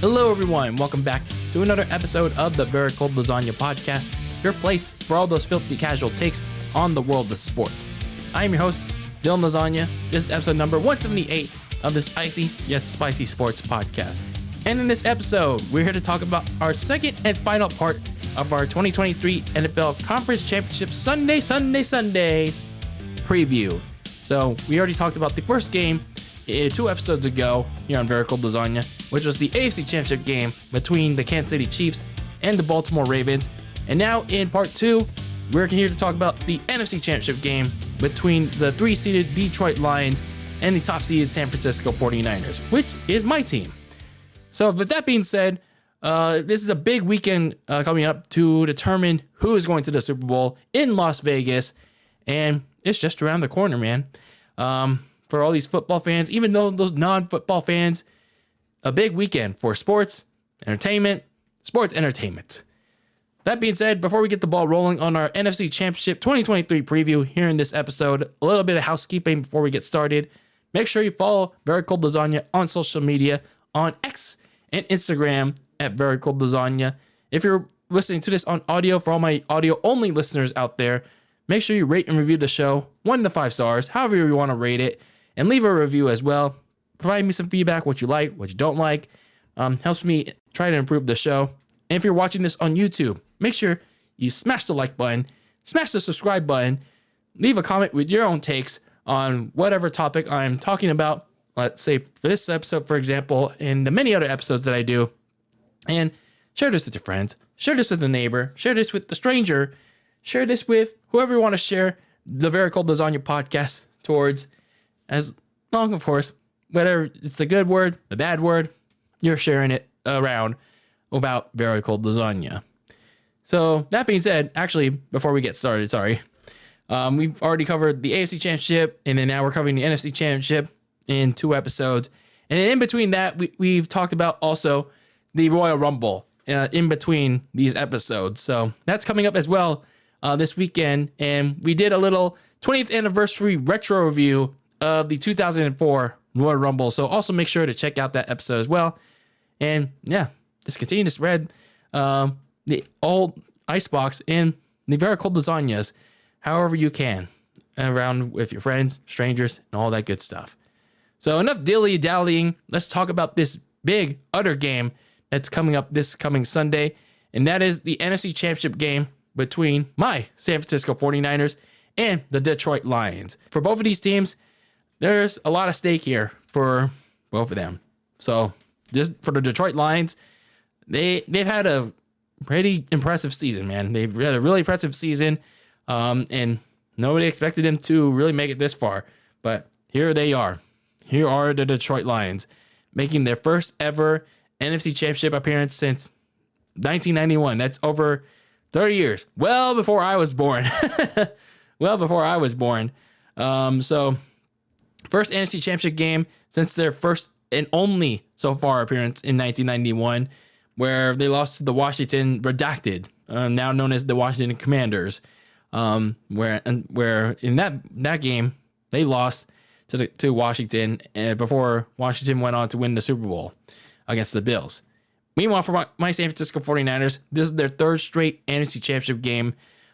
Hello everyone, welcome back to another episode of the Very Cold Lasagna podcast, your place for all those filthy casual takes on the world of sports. I am your host, DylanLasagna. This is episode number 178 of this icy yet spicy sports podcast. And in this episode, we're here to talk about our second and final part of our 2023 NFL Conference Championship Sundays preview. So we already talked about the first game 2 episodes ago here on Very Cold Lasagna, which was the NFC Championship game between the Kansas City Chiefs and the Baltimore Ravens. And now in part 2, we're here to talk about the NFC Championship game between the 3-seeded Detroit Lions and the top-seeded San Francisco 49ers, which is my team. So with that being said, this is a big weekend coming up to determine who is going to the Super Bowl in Las Vegas, and it's just around the corner, man. For all these football fans, even though those non-football fans, a big weekend for sports entertainment. That being said, before we get the ball rolling on our NFC Championship 2023 preview here in this episode, a little bit of housekeeping before we get started. Make sure you follow Very Cold Lasagna on social media, on X and Instagram at Very Cold Lasagna. If you're listening to this on audio, for all my audio-only listeners out there, make sure you rate and review the show 1 to 5 stars, however you want to rate it, and leave a review as well. Provide me some feedback, what you like, what you don't like. Helps me try to improve the show. And if you're watching this on YouTube, make sure you smash the like button, smash the subscribe button, leave a comment with your own takes on whatever topic I'm talking about. Let's say for this episode, for example, and the many other episodes that I do. And share this with your friends. Share this with a neighbor. Share this with the stranger. Share this with whoever you want to share the Very Cold Lasagna podcast towards. As long, of course, whether it's the good word, the bad word, you're sharing it around about Very Cold Lasagna. So that being said, actually, before we get started, we've already covered the AFC Championship, and then now we're covering the NFC Championship in 2 episodes. And then in between that, we've talked about also the Royal Rumble in between these episodes. So that's coming up as well this weekend. And we did a little 20th anniversary retro review of the 2004 Royal Rumble. So also make sure to check out that episode as well. And yeah, just continue to spread the old icebox and the Very Cold Lasagnas however you can around with your friends, strangers, and all that good stuff. So enough dilly-dallying. Let's talk about this big other game that's coming up this coming Sunday. And that is the NFC Championship game between my San Francisco 49ers and the Detroit Lions. For both of these teams, there's a lot of stake here for both of them. So just for the Detroit Lions, they've had a pretty impressive season, man. They've had a really impressive season, and nobody expected them to really make it this far. But here they are. Here are the Detroit Lions making their first ever NFC Championship appearance since 1991. That's over 30 years. Well before I was born. So first NFC Championship game since their first and only so far appearance in 1991, where they lost to the Washington Redacted, now known as the Washington Commanders, where in that game they lost to Washington before Washington went on to win the Super Bowl against the Bills. Meanwhile, for my San Francisco 49ers, this is their 3rd straight NFC Championship game,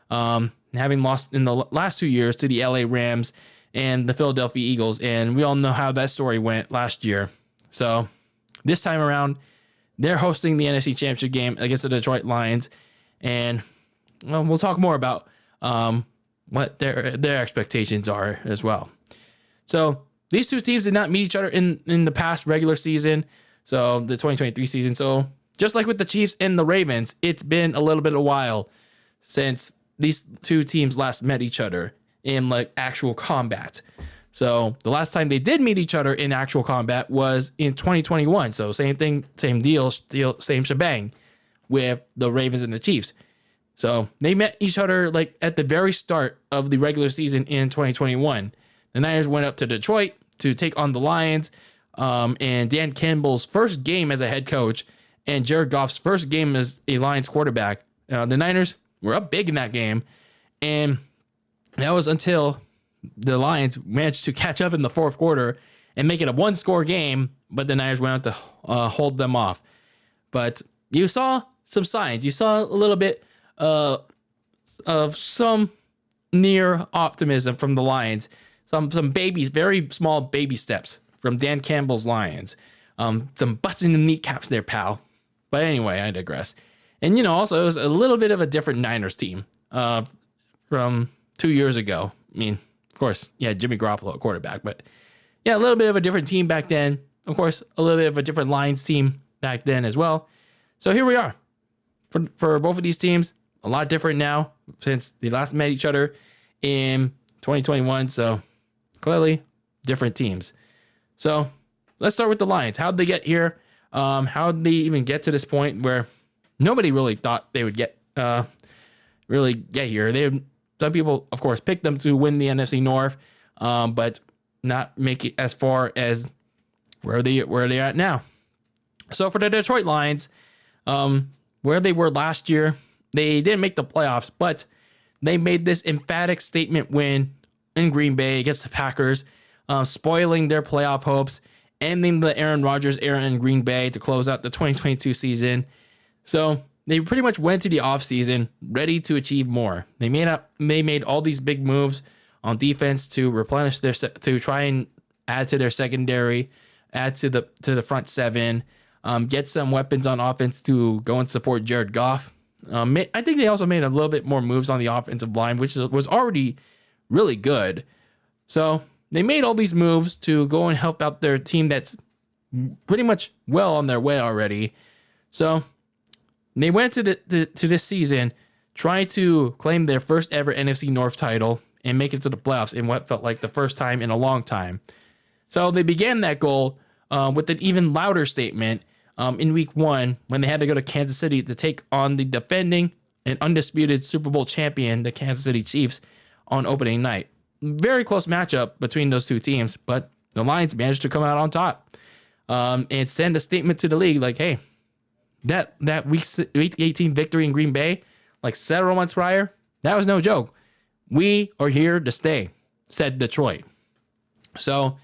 having lost in the last 2 years to the LA Rams and the Philadelphia Eagles, and we all know how that story went last year. So this time around, they're hosting the NFC Championship game against the Detroit Lions, and well, we'll talk more about what their expectations are as well. So these 2 teams did not meet each other in the past regular season, so the 2023 season. So just like with the Chiefs and the Ravens, it's been a little bit of a while since these 2 teams last met each other in like actual combat. So the last time they did meet each other in actual combat was in 2021. So same thing, same deal, still same shebang with the Ravens and the Chiefs. So they met each other like at the very start of the regular season in 2021. The Niners went up to Detroit to take on the Lions, and Dan Campbell's first game as a head coach and Jared Goff's first game as a Lions quarterback. The Niners were up big in that game, and that was until the Lions managed to catch up in the 4th quarter and make it a 1-score game, but the Niners went out to hold them off. But you saw some signs. You saw a little bit of some near optimism from the Lions. Some babies, very small baby steps from Dan Campbell's Lions. Some busting the kneecaps there, pal. But anyway, I digress. And, also it was a little bit of a different Niners team from 2 years ago. I mean, of course, Jimmy Garoppolo at quarterback. But, a little bit of a different team back then. Of course, a little bit of a different Lions team back then as well. So here we are. For both of these teams, a lot different now since they last met each other in 2021. So clearly different teams. So let's start with the Lions. How'd they get here? How'd they even get to this point where nobody really thought they would get here? Some people, of course, picked them to win the NFC North, but not make it as far as where they're at now. So for the Detroit Lions, where they were last year, they didn't make the playoffs, but they made this emphatic statement win in Green Bay against the Packers, spoiling their playoff hopes, ending the Aaron Rodgers era in Green Bay to close out the 2022 season. So they pretty much went to the offseason ready to achieve more. They made all these big moves on defense to replenish to try and add to their secondary, add to the front seven, get some weapons on offense to go and support Jared Goff. I think they also made a little bit more moves on the offensive line, which was already really good. So they made all these moves to go and help out their team that's pretty much well on their way already. So they went to this season trying to claim their first ever NFC North title and make it to the playoffs in what felt like the first time in a long time. So they began that goal with an even louder statement in week 1 when they had to go to Kansas City to take on the defending and undisputed Super Bowl champion, the Kansas City Chiefs, on opening night. Very close matchup between those two teams, but the Lions managed to come out on top and send a statement to the league like, hey, that week 18 victory in Green Bay, like several months prior, that was no joke. We are here to stay, said Detroit. So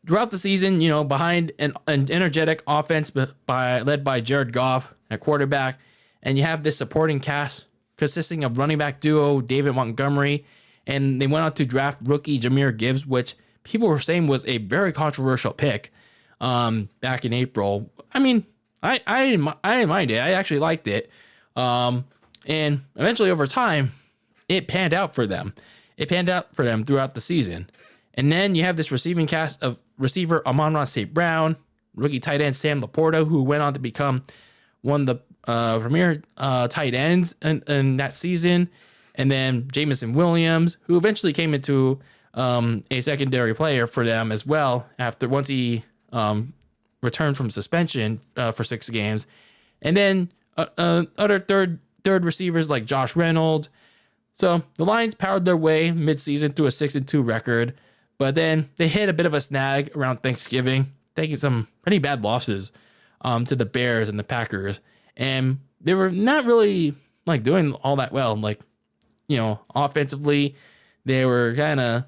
throughout the season, behind an energetic offense led by Jared Goff at quarterback, and you have this supporting cast consisting of running back duo David Montgomery, and they went out to draft rookie Jahmyr Gibbs, which people were saying was a very controversial pick back in April. I mean, I didn't mind it. I actually liked it. And eventually over time, it panned out for them. It panned out for them throughout the season. And then you have this receiving cast of receiver Amon-Ra St. Brown, rookie tight end Sam Laporta, who went on to become one of the premier tight ends in that season. And then Jameson Williams, who eventually came into a secondary player for them as well once he returned from suspension for 6 games. And then other third receivers like Josh Reynolds. So the Lions powered their way midseason to a 6-2 record, but then they hit a bit of a snag around Thanksgiving, taking some pretty bad losses to the Bears and the Packers. And they were not really doing all that well. Offensively, they were kind of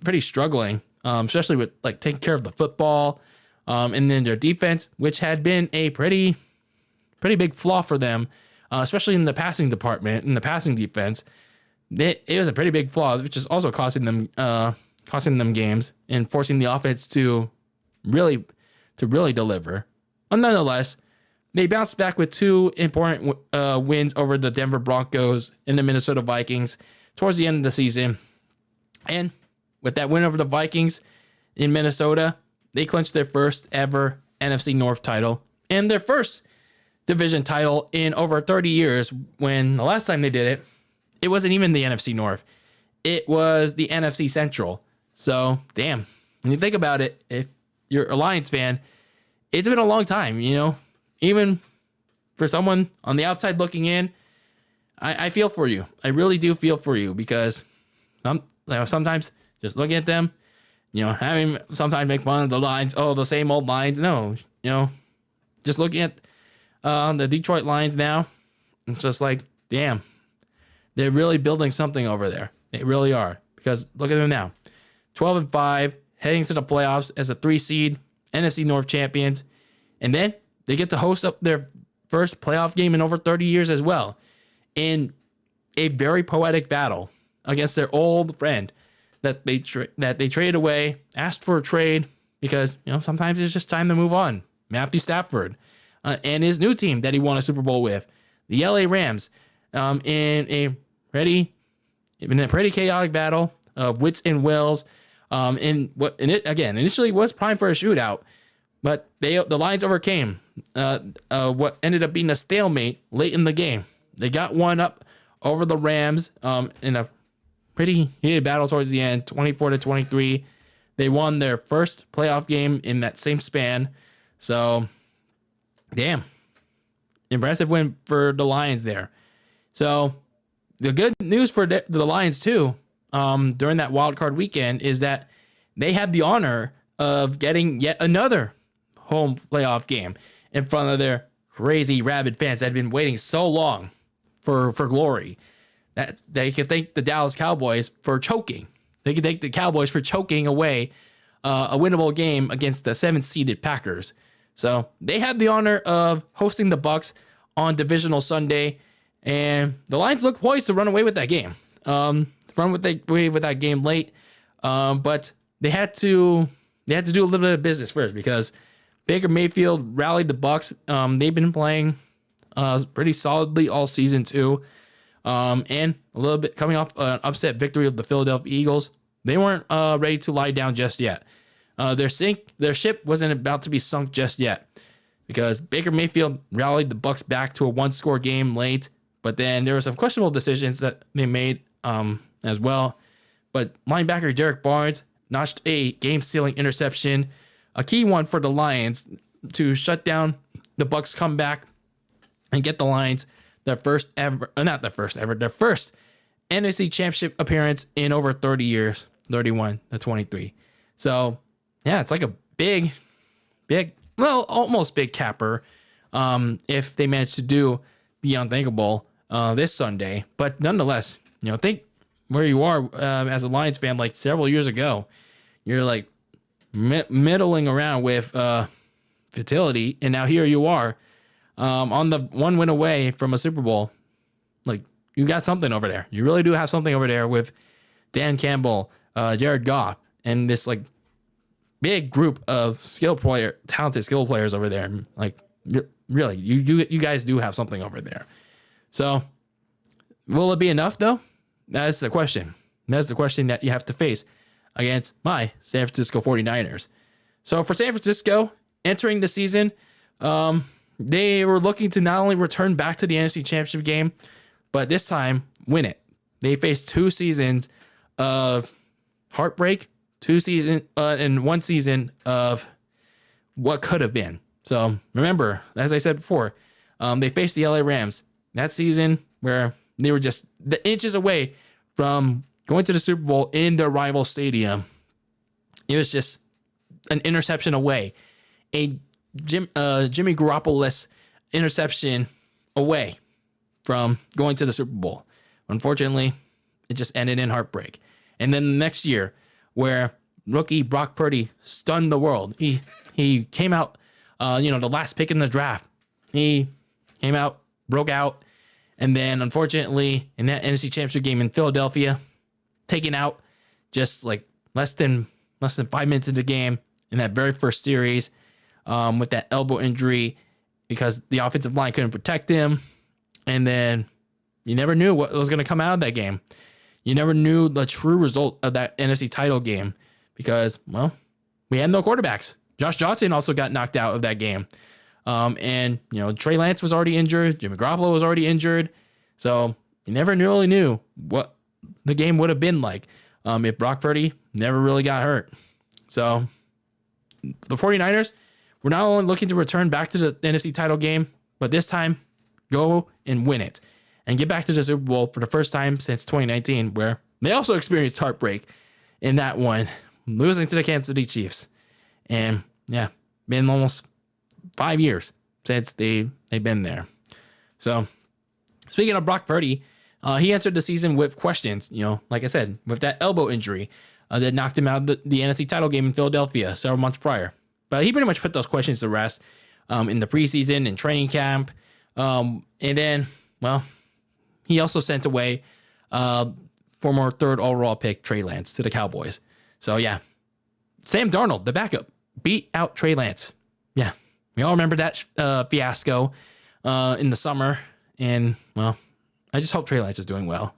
pretty struggling, especially with taking care of the football. And then their defense, which had been a pretty big flaw for them, especially in the passing department, in the passing defense. It was a pretty big flaw, which is also costing them games and forcing the offense to really deliver. But nonetheless, they bounced back with 2 important wins over the Denver Broncos and the Minnesota Vikings towards the end of the season. And with that win over the Vikings in Minnesota, they clinched their first ever NFC North title and their first division title in over 30 years, when the last time they did it, it wasn't even the NFC North. It was the NFC Central. So, damn, when you think about it, if you're a Lions fan, it's been a long time, Even for someone on the outside looking in, I feel for you. I really do feel for you, because sometimes just looking at them, having sometimes make fun of the Lions, the same old Lions. No, just looking at the Detroit Lions now, it's just like, damn, they're really building something over there. They really are, because look at them now, 12-5, heading to the playoffs as a 3 seed, NFC North champions, and then they get to host up their first playoff game in over 30 years as well, in a very poetic battle against their old friend that they traded away, asked for a trade because sometimes it's just time to move on. Matthew Stafford and his new team that he won a Super Bowl with, the LA Rams, in a pretty chaotic battle of wits and wills. Initially was primed for a shootout, but the Lions overcame what ended up being a stalemate late in the game. They got one up over the Rams in a pretty heated battle towards the end, 24-23. They won their first playoff game in that same span. So, damn, impressive win for the Lions there. So, the good news for the Lions too, during that wild card weekend, is that they had the honor of getting yet another home playoff game in front of their crazy rabid fans that had been waiting so long for glory. That they could thank the Dallas Cowboys for choking. They could thank the Cowboys for choking away a winnable game against the 7th-seeded Packers. So they had the honor of hosting the Bucs on Divisional Sunday, and the Lions looked poised to run away with that game. Away with that game late, but they had to do a little bit of business first because Baker Mayfield rallied the Bucs. They've been playing pretty solidly all season too. And a little bit coming off an upset victory of the Philadelphia Eagles. They weren't ready to lie down just yet. Their ship wasn't about to be sunk just yet because Baker Mayfield rallied the Bucs back to a 1-score game late, but then there were some questionable decisions that they made as well. But linebacker Derek Barnes notched a game-sealing interception, a key one for the Lions to shut down the Bucs comeback and get the Lions their first NFC Championship appearance in over 30 years, 31-23. So, yeah, it's like a big, almost big capper if they manage to do the unthinkable this Sunday. But nonetheless, think where you are as a Lions fan. Like several years ago, you're like middling around with fertility, and now here you are on the one win away from a Super Bowl. Like, you got something over there. You really do have something over there with Dan Campbell, Jared Goff, and this like big group of talented skill players over there. Like, really, you guys do have something over there. So, will it be enough though? That's the question. That's the question that you have to face against my San Francisco 49ers. So for San Francisco, entering the season, they were looking to not only return back to the NFC Championship game, but this time win it. They faced 2 seasons of heartbreak, 2 seasons and 1 season of what could have been. So remember, as I said before, they faced the LA Rams that season where they were just the inches away from going to the Super Bowl in their rival stadium. It was just an interception away, a Jimmy Garoppolo-less interception away from going to the Super Bowl. Unfortunately, it just ended in heartbreak. And then the next year, where rookie Brock Purdy stunned the world, he came out, the last pick in the draft. He came out, broke out, and then unfortunately, in that NFC Championship game in Philadelphia, taken out just like less than 5 minutes into the game in that very first series with that elbow injury because the offensive line couldn't protect him. And then you never knew what was going to come out of that game. You never knew the true result of that NFC title game because, well, we had no quarterbacks. Josh Johnson also got knocked out of that game. And Trey Lance was already injured. Jimmy Garoppolo was already injured. So you never really knew what the game would have been like if Brock Purdy never really got hurt. So the 49ers were not only looking to return back to the NFC title game, but this time go and win it and get back to the Super Bowl for the first time since 2019, where they also experienced heartbreak in that one, losing to the Kansas City Chiefs. And yeah, been almost 5 years since they've been there. So speaking of Brock Purdy, he entered the season with questions, like I said, with that elbow injury that knocked him out of the NFC title game in Philadelphia several months prior. But he pretty much put those questions to rest in the preseason and training camp. And then, well, he also sent away former third overall pick Trey Lance to the Cowboys. So, yeah, Sam Darnold, the backup, beat out Trey Lance. Yeah, we all remember that fiasco in the summer. And, well, I just hope Trey Lance is doing well.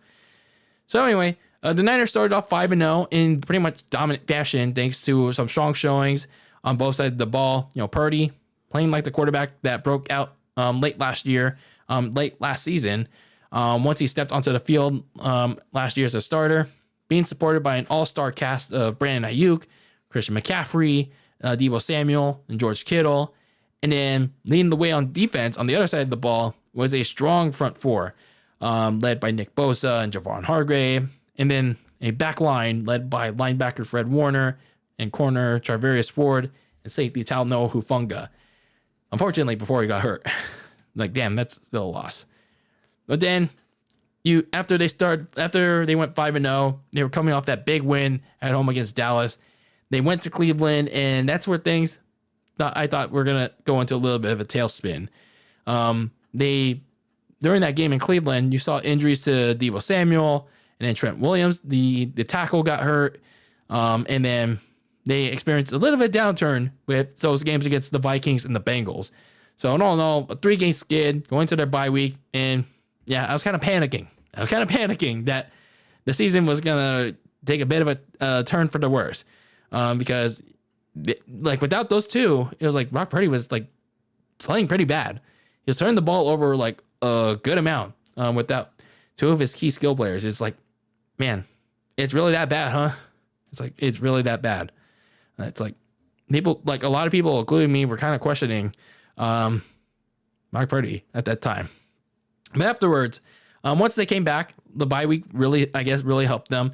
So, anyway, the Niners started off 5-0 in pretty much dominant fashion thanks to some strong showings on both sides of the ball. You know, Purdy playing like the quarterback that broke out late last season. Once he stepped onto the field last year as a starter, being supported by an all-star cast of Brandon Ayuk, Christian McCaffrey, Deebo Samuel, and George Kittle. And then leading the way on defense on the other side of the ball was a strong front four, led by Nick Bosa and Javon Hargrave. And then a back line led by linebacker Fred Warner and corner Charvarius Ward and safety Talanoa Hufanga. Unfortunately, before he got hurt. Like, damn, that's still a loss. But then after they went 5-0, they were coming off that big win at home against Dallas. They went to Cleveland, and that's where things I thought were gonna go into a little bit of a tailspin. During that game in Cleveland, you saw injuries to Deebo Samuel, and then Trent Williams, the tackle, got hurt. And then they experienced a little bit of downturn with those games against the Vikings and the Bengals. So in all, a 3-game skid going to their bye week. And yeah, I was kind of panicking. That the season was going to take a bit of a turn for the worse. Because like without those two, it was like Brock Purdy was like playing pretty bad. He was turning the ball over like a good amount without two of his key skill players. It's like, man, it's really that bad, huh? It's really that bad. It's like people, like a lot of people, including me, were kind of questioning Brock Purdy at that time. But afterwards, once they came back, the bye week really helped them.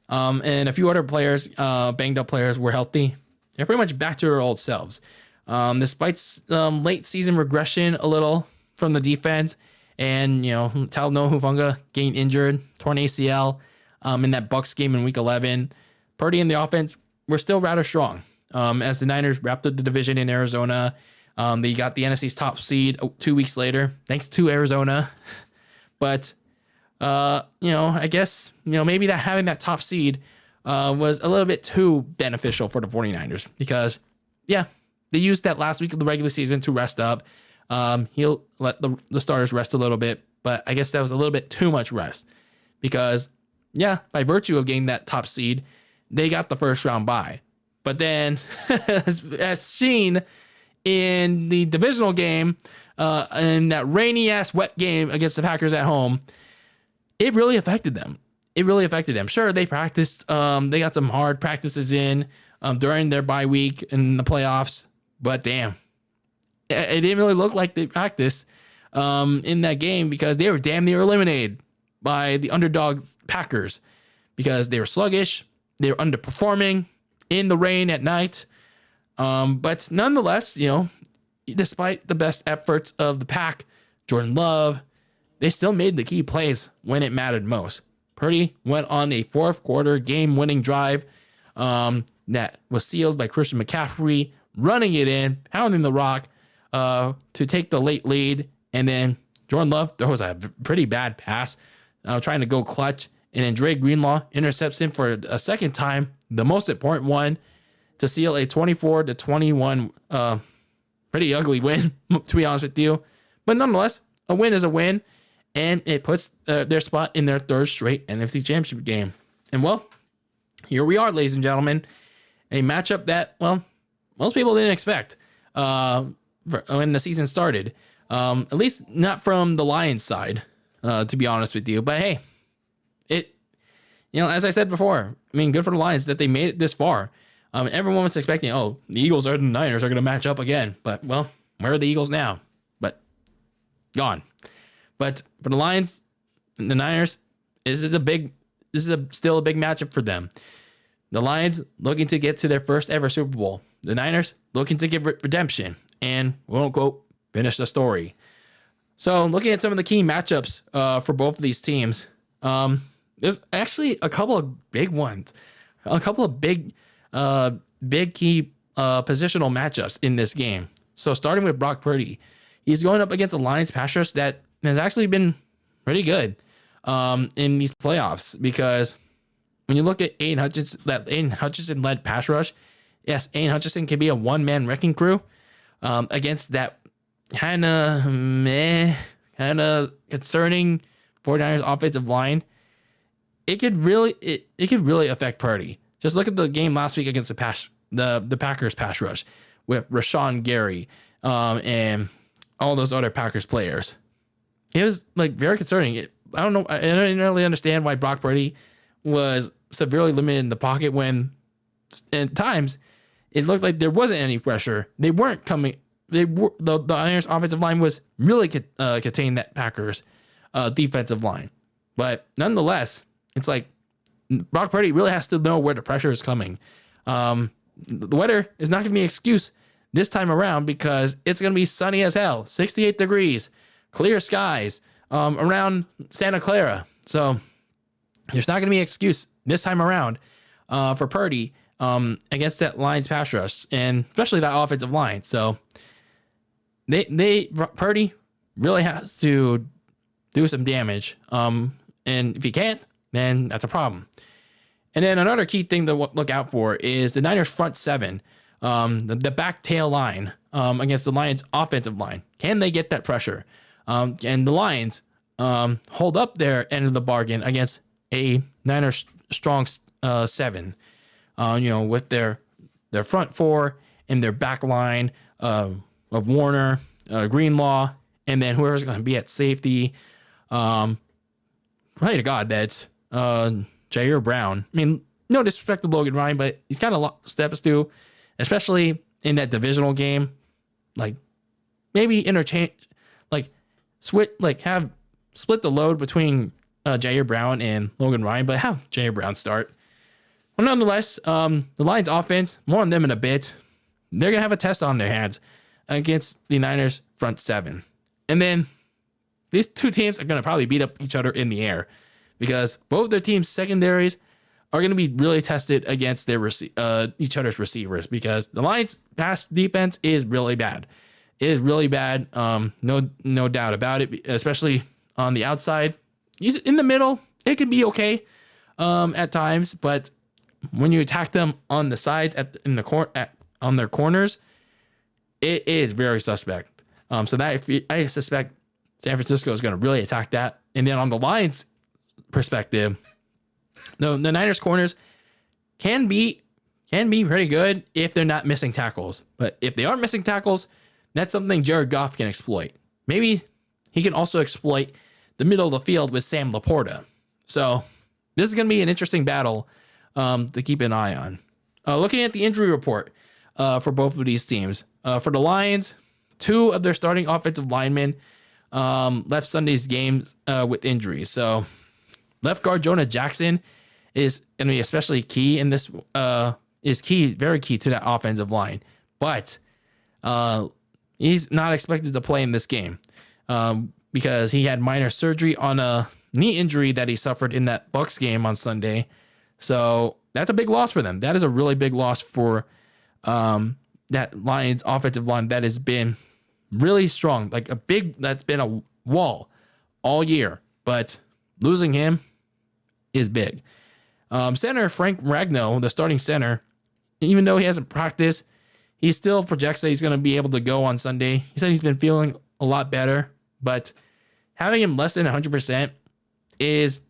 And a few other players, banged up players, were healthy. They're pretty much back to their old selves. Despite late season regression a little from the defense, and Talanoa Hufanga getting injured, torn ACL in that Bucs game in Week 11, Purdy and the offense were still rather strong. As the Niners wrapped up the division in Arizona, they got the NFC's top seed 2 weeks later, thanks to Arizona. But I guess maybe that having that top seed was a little bit too beneficial for the 49ers because, yeah, they used that last week of the regular season to rest up. He'll let the starters rest a little bit, but I guess that was a little bit too much rest because, yeah, by virtue of getting that top seed, they got the first round bye. But then, as seen in the divisional game, in that rainy-ass wet game against the Packers at home, it really affected them. Sure, they practiced. They got some hard practices in during their bye week in the playoffs, but damn, it didn't really look like they practiced in that game because they were damn near eliminated by the underdog Packers because they were sluggish, they were underperforming in the rain at night. But nonetheless, despite the best efforts of the pack, Jordan Love, they still made the key plays when it mattered most. Purdy went on a fourth quarter game-winning drive that was sealed by Christian McCaffrey, running it in, pounding the rock to take the late lead. And then Jordan Love throws a pretty bad pass, trying to go clutch. And then Dre Greenlaw intercepts him for a second time, the most important one, to seal a 24-21 pretty ugly win, to be honest with you. But nonetheless, a win is a win. And it puts their spot in their third straight NFC Championship game. And, well, here we are, ladies and gentlemen. A matchup that, well, most people didn't expect when the season started. At least not from the Lions side, to be honest with you. But, hey, as I said before, I mean, good for the Lions that they made it this far. Everyone was expecting, the Eagles or the Niners are going to match up again. But, well, where are the Eagles now? But gone. But for the Lions and the Niners, this is still a big matchup for them. The Lions looking to get to their first ever Super Bowl. The Niners looking to get redemption and, quote unquote, finish the story. So looking at some of the key matchups for both of these teams, there's actually a couple of big ones, a couple of big key positional matchups in this game. So starting with Brock Purdy, he's going up against a Lions pass rush that has actually been pretty good in these playoffs, because when you look at Aiden Hutchinson led pass rush, yes, Aiden Hutchinson can be a one-man wrecking crew against that kind of concerning 49ers offensive line. It could really affect Purdy. Just look at the game last week against the Packers pass rush with Rashawn Gary and all those other Packers players. It was like very concerning. I don't know. I didn't really understand why Brock Purdy was severely limited in the pocket when at times it looked like there wasn't any pressure. They weren't coming. The Niners offensive line was really containing that Packers defensive line. But nonetheless, it's like Brock Purdy really has to know where the pressure is coming. The weather is not going to be an excuse this time around, because it's going to be sunny as hell, 68 degrees, clear skies around Santa Clara. So there's not going to be an excuse this time around for Purdy against that Lions pass rush, and especially that offensive line. So Purdy really has to do some damage. And if he can't, then that's a problem. And then another key thing to look out for is the Niners front seven, the back tail line against the Lions offensive line. Can they get that pressure? And the Lions hold up their end of the bargain against a Niners strong seven, with their front four and their back line of Warner, Greenlaw, and then whoever's going to be at safety. Pray to God that's Jair Brown. I mean, no disrespect to Logan Ryan, but he's kind of lost steps too, especially in that divisional game. Like maybe interchange, like switch, like have split the load between Jair Brown and Logan Ryan, but have Jair Brown start. Well, nonetheless, the Lions offense, more on them in a bit. They're gonna have a test on their hands against the Niners front seven, and then these two teams are gonna probably beat up each other in the air, because both their teams' secondaries are going to be really tested against their each other's receivers, because the Lions' pass defense is really bad. It is really bad, no doubt about it, especially on the outside. In the middle, it can be okay at times, but when you attack them on the sides, on their corners, it is very suspect. So that I suspect San Francisco is going to really attack that. And then on the Lions' perspective, the Niners corners can be pretty good if they're not missing tackles. But if they are missing tackles, that's something Jared Goff can exploit. Maybe he can also exploit the middle of the field with Sam Laporta. So this is going to be an interesting battle to keep an eye on. Looking at the injury report for both of these teams. For the Lions, 2 of their starting offensive linemen left Sunday's games with injuries. So left guard Jonah Jackson is going to be especially key in this, very key to that offensive line. But he's not expected to play in this game because he had minor surgery on a knee injury that he suffered in that Bucs game on Sunday. So that's a big loss for them. That is a really big loss for that Lions offensive line that has been really strong. That's been a wall all year. But losing him is big. Center Frank Ragnow, the starting center, even though he hasn't practiced, he still projects that he's going to be able to go on Sunday. He said he's been feeling a lot better, but having him less than 100% is,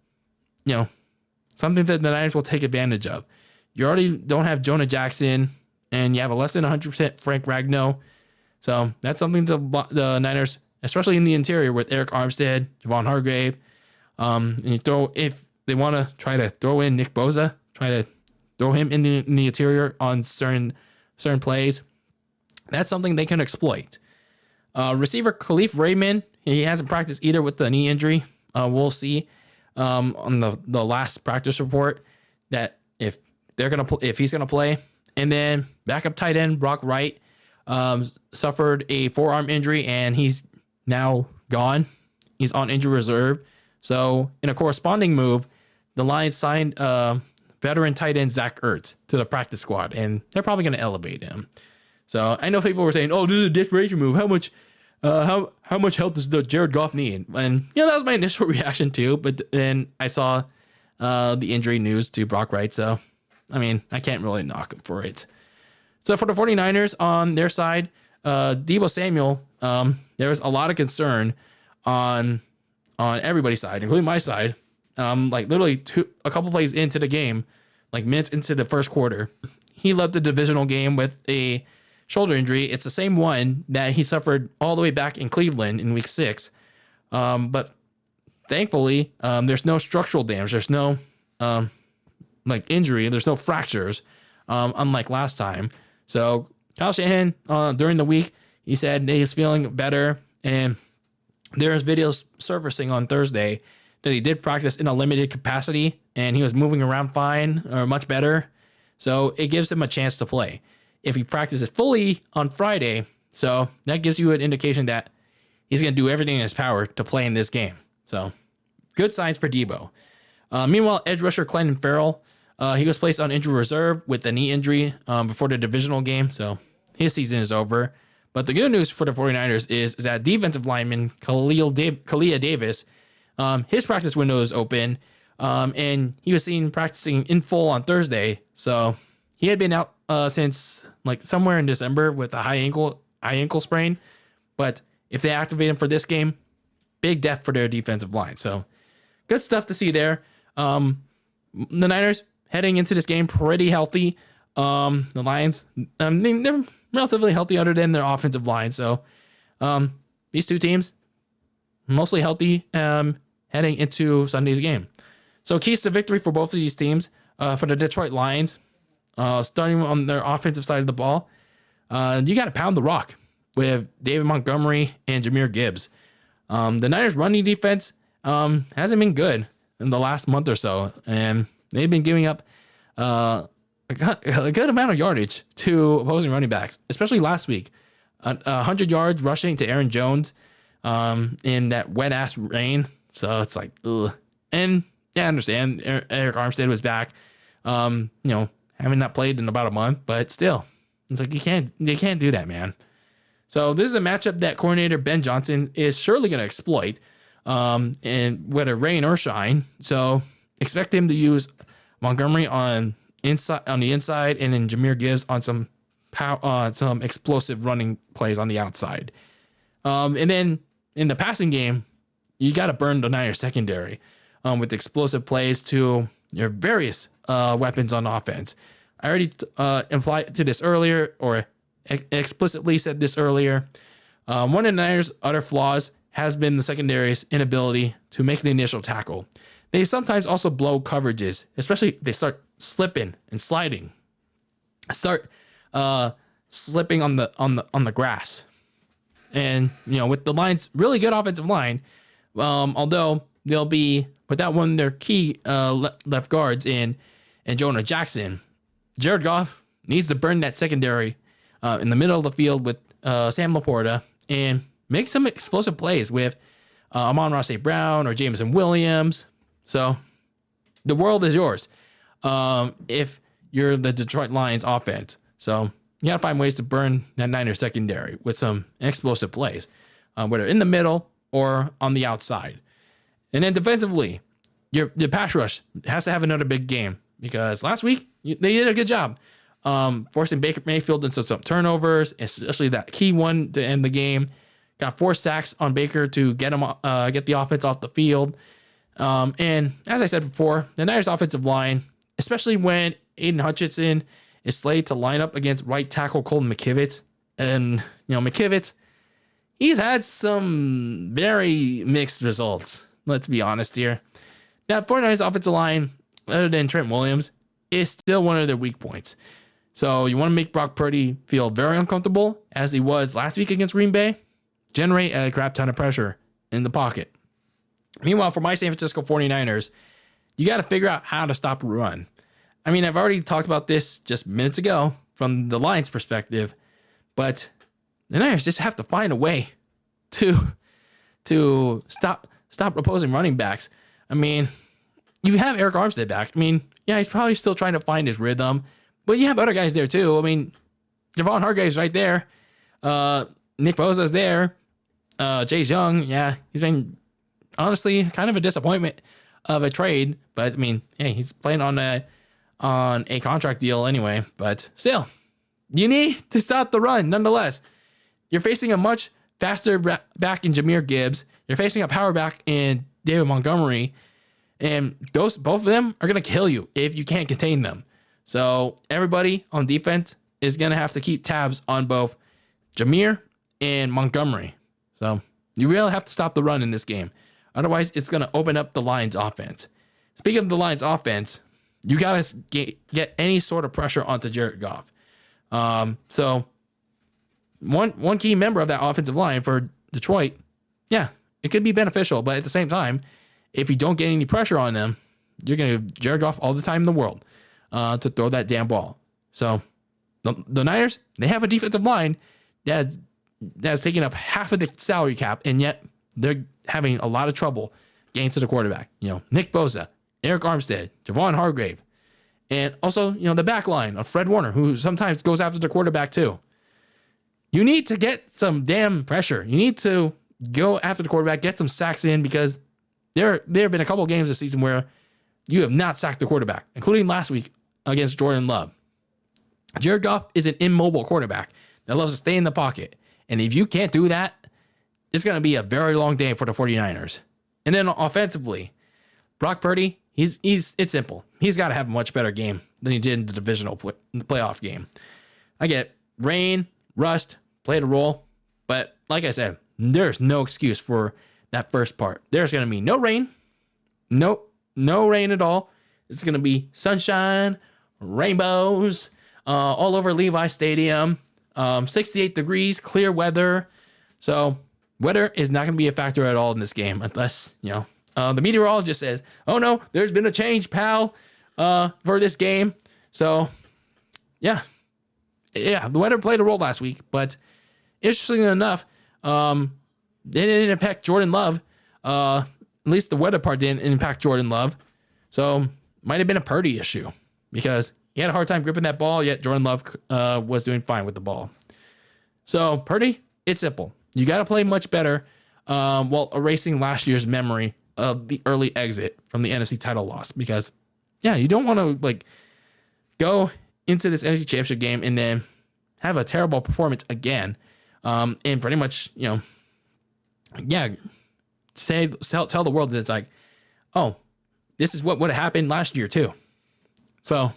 something that the Niners will take advantage of. You already don't have Jonah Jackson, and you have a less than 100% Frank Ragnow. So that's something the Niners, especially in the interior with Eric Armstead, Javon Hargrave, and if they want to try to throw in Nick Bosa, try to throw him in the interior on certain plays, that's something they can exploit. Receiver Khalif Raymond, he hasn't practiced either with the knee injury. We'll see on the last practice report that if he's gonna play. And then backup tight end Brock Wright suffered a forearm injury and he's now gone. He's on injury reserve. So in a corresponding move, the Lions signed veteran tight end Zach Ertz to the practice squad, and they're probably going to elevate him. So I know people were saying, "Oh, this is a desperation move. How much health does the Jared Goff need?" And that was my initial reaction too. But then I saw the injury news to Brock Wright. So I mean, I can't really knock him for it. So for the 49ers on their side, Deebo Samuel, there was a lot of concern on everybody's side, including my side. Like literally a couple plays into the game, like minutes into the first quarter, he left the divisional game with a shoulder injury. It's the same one that he suffered all the way back in Cleveland in week 6. But thankfully, there's no structural damage. There's no like injury. There's no fractures, unlike last time. So Kyle Shanahan, during the week, he said he's feeling better. And there's videos surfacing on Thursday that he did practice in a limited capacity and he was moving around fine or much better. So it gives him a chance to play. If he practices fully on Friday, so that gives you an indication that he's going to do everything in his power to play in this game. So good signs for Deebo. Meanwhile, edge rusher Clinton Farrell, he was placed on injury reserve with a knee injury before the divisional game. So his season is over. But the good news for the 49ers is that defensive lineman Kalia Davis, his practice window is open, and he was seen practicing in full on Thursday. So he had been out since like somewhere in December with a high ankle sprain. But if they activate him for this game, big depth for their defensive line. So good stuff to see there. The Niners heading into this game pretty healthy. The Lions, they're relatively healthy other than their offensive line. So these two teams mostly healthy heading into Sunday's game. So keys to victory for both of these teams. For the Detroit Lions, starting on their offensive side of the ball, you got to pound the rock with David Montgomery and Jahmyr Gibbs. The Niners' running defense hasn't been good in the last month or so, and they've been giving up a good amount of yardage to opposing running backs, especially last week. 100 yards rushing to Aaron Jones in that wet-ass rain. So it's like, ugh. And yeah, I understand Eric Armstead was back, having not played in about a month, but still, it's like you can't do that, man. So this is a matchup that coordinator Ben Johnson is surely going to exploit, and whether rain or shine. So expect him to use Montgomery on the inside, and then Jahmyr Gibbs on some explosive running plays on the outside. And then in the passing game, you got to burn the Niners secondary with explosive plays to your various weapons on offense. I already implied to this earlier, or explicitly said this earlier. One of the Niners' other flaws has been the secondary's inability to make the initial tackle. They sometimes also blow coverages, especially if they start slipping and sliding. Start slipping on the grass. And with the Lions' really good offensive line, although they'll be without one of their key left guards in Jonah Jackson, Jared Goff needs to burn that secondary in the middle of the field with Sam Laporta and make some explosive plays with Amon-Ra St. Brown or Jameson Williams. So the world is yours if you're the Detroit Lions offense. So you got to find ways to burn that Niners secondary with some explosive plays, whether in the middle or on the outside. And then defensively, your pass rush has to have another big game, because last week they did a good job forcing Baker Mayfield into some turnovers, especially that key one to end the game. Got 4 sacks on Baker to get the offense off the field. And as I said before, the Niners offensive line, especially when Aiden Hutchinson is slated to line up against right tackle Colton McKivitz. And, McKivitz, he's had some very mixed results. Let's be honest here. That 49ers offensive line, other than Trent Williams, is still one of their weak points. So you want to make Brock Purdy feel very uncomfortable, as he was last week against Green Bay. Generate a crap ton of pressure in the pocket. Meanwhile, for my San Francisco 49ers, you got to figure out how to stop a run. I mean, I've already talked about this just minutes ago from the Lions' perspective, but the Niners just have to find a way to stop opposing running backs. I mean, you have Eric Armstead back. I mean, yeah, he's probably still trying to find his rhythm, but you have other guys there too. I mean, Javon Hargrave's right there. Nick Bosa's there. Chase Young, yeah, he's been honestly kind of a disappointment of a trade, but I mean, hey, he's playing on a contract deal anyway. But still, you need to stop the run nonetheless. You're facing a much faster back in Jahmyr Gibbs. You're facing a power back in David Montgomery, and both of them are gonna kill you if you can't contain them. So everybody on defense is gonna have to keep tabs on both Jahmyr and Montgomery. So you really have to stop the run in this game. Otherwise, it's going to open up the Lions offense. Speaking of the Lions offense, you got to get any sort of pressure onto Jared Goff. So one key member of that offensive line for Detroit, yeah, it could be beneficial. But at the same time, if you don't get any pressure on them, you're going to give Jared Goff all the time in the world to throw that damn ball. So the Niners, they have a defensive line that's taking up half of the salary cap, and yet they're having a lot of trouble getting to the quarterback. You know, Nick Bosa, Eric Armstead, Javon Hargrave, and also, you know, the back line of Fred Warner, who sometimes goes after the quarterback too. You need to get some damn pressure. You need to go after the quarterback, get some sacks in, because there have been a couple of games this season where you have not sacked the quarterback, including last week against Jordan Love. Jared Goff is an immobile quarterback that loves to stay in the pocket. And if you can't do that, it's going to be a very long day for the 49ers. And then offensively, Brock Purdy, it's simple. He's got to have a much better game than he did in the divisional playoff game. I get rain, rust, played a role. But like I said, there's no excuse for that first part. There's going to be no rain. No rain at all. It's going to be sunshine, rainbows, all over Levi Stadium. 68 degrees, clear weather. So weather is not going to be a factor at all in this game unless, you know, the meteorologist says, oh no, there's been a change, pal, for this game. So yeah, the weather played a role last week, but interestingly enough, it didn't impact Jordan Love. At least the weather part didn't impact Jordan Love. So might have been a Purdy issue because he had a hard time gripping that ball, yet Jordan Love was doing fine with the ball. So Purdy, it's simple. You got to play much better while erasing last year's memory of the early exit from the NFC title loss. Because, yeah, you don't want to go into this NFC Championship game and then have a terrible performance again, and pretty much, you know, tell the world that it's like, oh, this is what would have happened last year too. So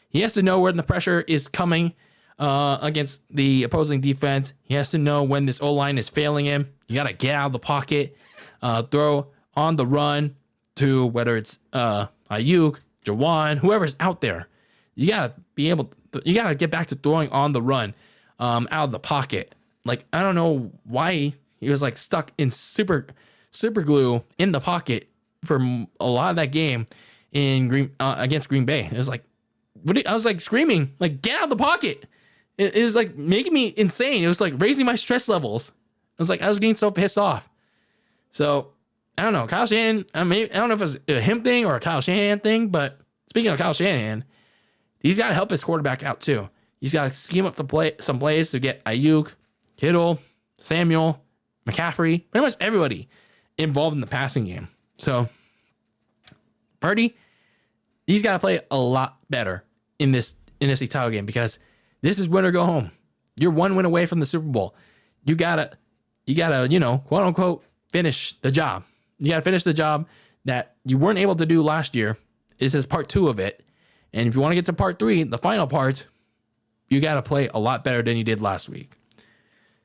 he has to know when the pressure is coming against the opposing defense. He has to know when this O-line is failing him. You got to get out of the pocket, throw on the run to whether it's Ayuk, Jawan, whoever's out there. You got to be able to, you got to get back to throwing on the run out of the pocket. Like, I don't know why he was stuck in super glue in the pocket for a lot of that game in against Green Bay. It was I was screaming, get out of the pocket. It was making me insane. It was raising my stress levels. I was getting so pissed off. So I don't know, Kyle Shanahan. I don't know if it's a him thing or a Kyle Shanahan thing, but speaking of Kyle Shanahan, he's got to help his quarterback out too. He's got to scheme up some plays to get Ayuk, Kittle, Samuel, McCaffrey, pretty much everybody involved in the passing game. So Purdy, he's got to play a lot better in this NFC title game because this is win or go home. You're one win away from the Super Bowl. You gotta, quote unquote, finish the job. You gotta finish the job that you weren't able to do last year. This is part 2 of it. And if you want to get to part 3, the final part, you gotta play a lot better than you did last week.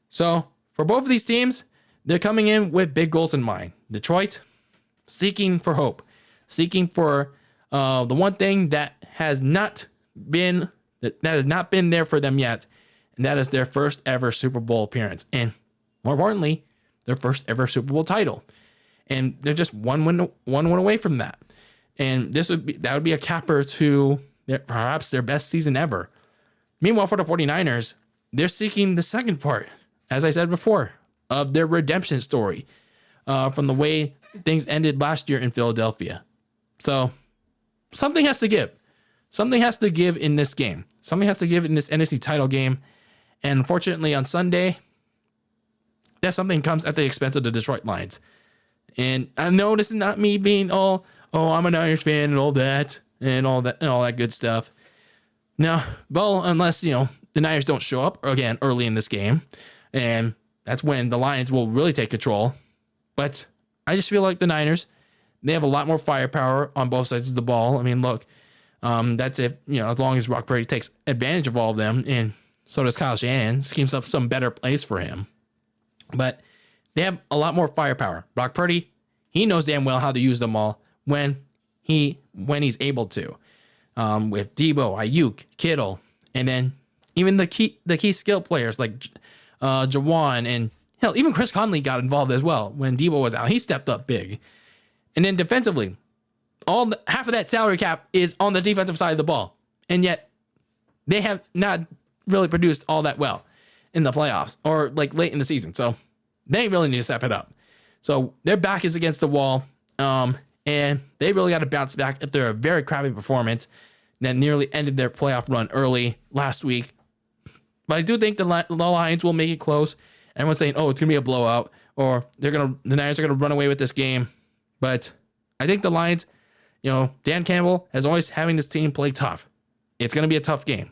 So for both of these teams, they're coming in with big goals in mind. Detroit, seeking for hope, seeking for the one thing that has not been there for them yet, and that is their first ever Super Bowl appearance, and more importantly, their first ever Super Bowl title. And they're just one win away from that. And that would be a capper to perhaps their best season ever. Meanwhile, for the 49ers, they're seeking the second part, as I said before, of their redemption story from the way things ended last year in Philadelphia. So something has to give. something has to give in this game. Something has to give in this NFC title game. And unfortunately, on Sunday, that something comes at the expense of the Detroit Lions. And I know this is not me being all, oh, I'm a Niners fan and all that good stuff. No, well, unless, the Niners don't show up again early in this game. And that's when the Lions will really take control. But I just feel like the Niners, they have a lot more firepower on both sides of the ball. I mean, look, that's if, as long as Brock Purdy takes advantage of all of them, and so does Kyle Shanahan, schemes up some better plays for him. But they have a lot more firepower. Brock Purdy, he knows damn well how to use them all when he's able to. With Debo, Ayuk, Kittle, and then even the key skill players like Jawan, and hell, even Chris Conley got involved as well when Debo was out. He stepped up big. And then defensively, half of that salary cap is on the defensive side of the ball. And yet they have not really produced all that well in the playoffs or like late in the season. So they really need to step it up. So their back is against the wall. And they really got to bounce back after a very crappy performance that nearly ended their playoff run early last week. But I do think the Lions will make it close. Everyone's saying, oh, it's going to be a blowout, or the Niners are going to run away with this game. But I think the Lions, Dan Campbell has always having this team play tough. It's going to be a tough game.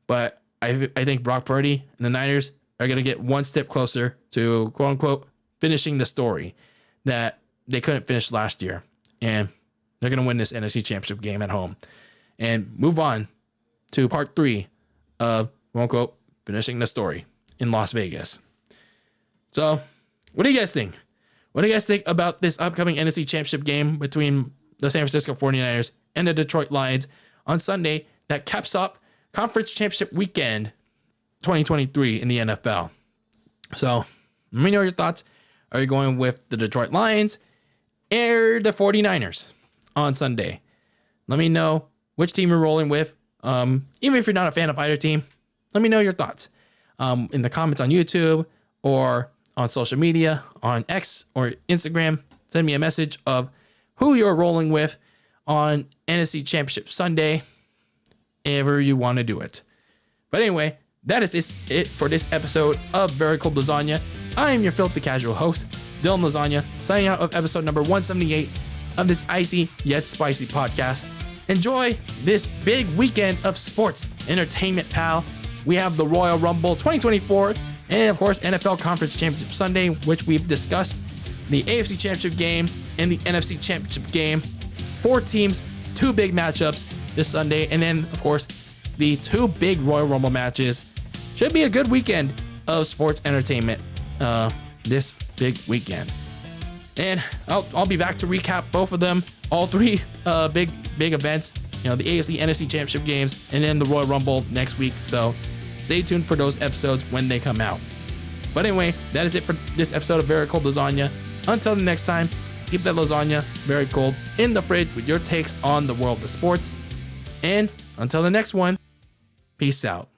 But I think Brock Purdy and the Niners are going to get one step closer to, quote unquote, finishing the story that they couldn't finish last year. And they're going to win this NFC Championship game at home and move on to part 3 of, quote unquote, finishing the story in Las Vegas. So, what do you guys think? What do you guys think about this upcoming NFC Championship game between the San Francisco 49ers and the Detroit Lions on Sunday that caps up Conference Championship Weekend 2023 in the NFL? So, let me know your thoughts. Are you going with the Detroit Lions or the 49ers on Sunday? Let me know which team you're rolling with. Even if you're not a fan of either team, let me know your thoughts in the comments on YouTube or on social media, on X or Instagram. Send me a message of who you're rolling with on NFC Championship Sunday, ever you want to do it. But anyway, that is it for this episode of Very Cold Lasagna. I am your filthy casual host, DylanLasagna, signing out of episode number 178 of this icy yet spicy podcast. Enjoy this big weekend of sports entertainment, pal. We have the Royal Rumble 2024 and, of course, NFL Conference Championship Sunday, which we've discussed, the AFC Championship game and the NFC Championship game. 4 teams, 2 big matchups this Sunday, and then, of course, the 2 big Royal Rumble matches. Should be a good weekend of sports entertainment this big weekend. And I'll be back to recap both of them, all 3 big events, the AFC NFC Championship games, and then the Royal Rumble next week. So stay tuned for those episodes when they come out. But anyway, that is it for this episode of Very Cold Lasagna. Until the next time, keep that lasagna very cold in the fridge with your takes on the world of sports. And until the next one, peace out.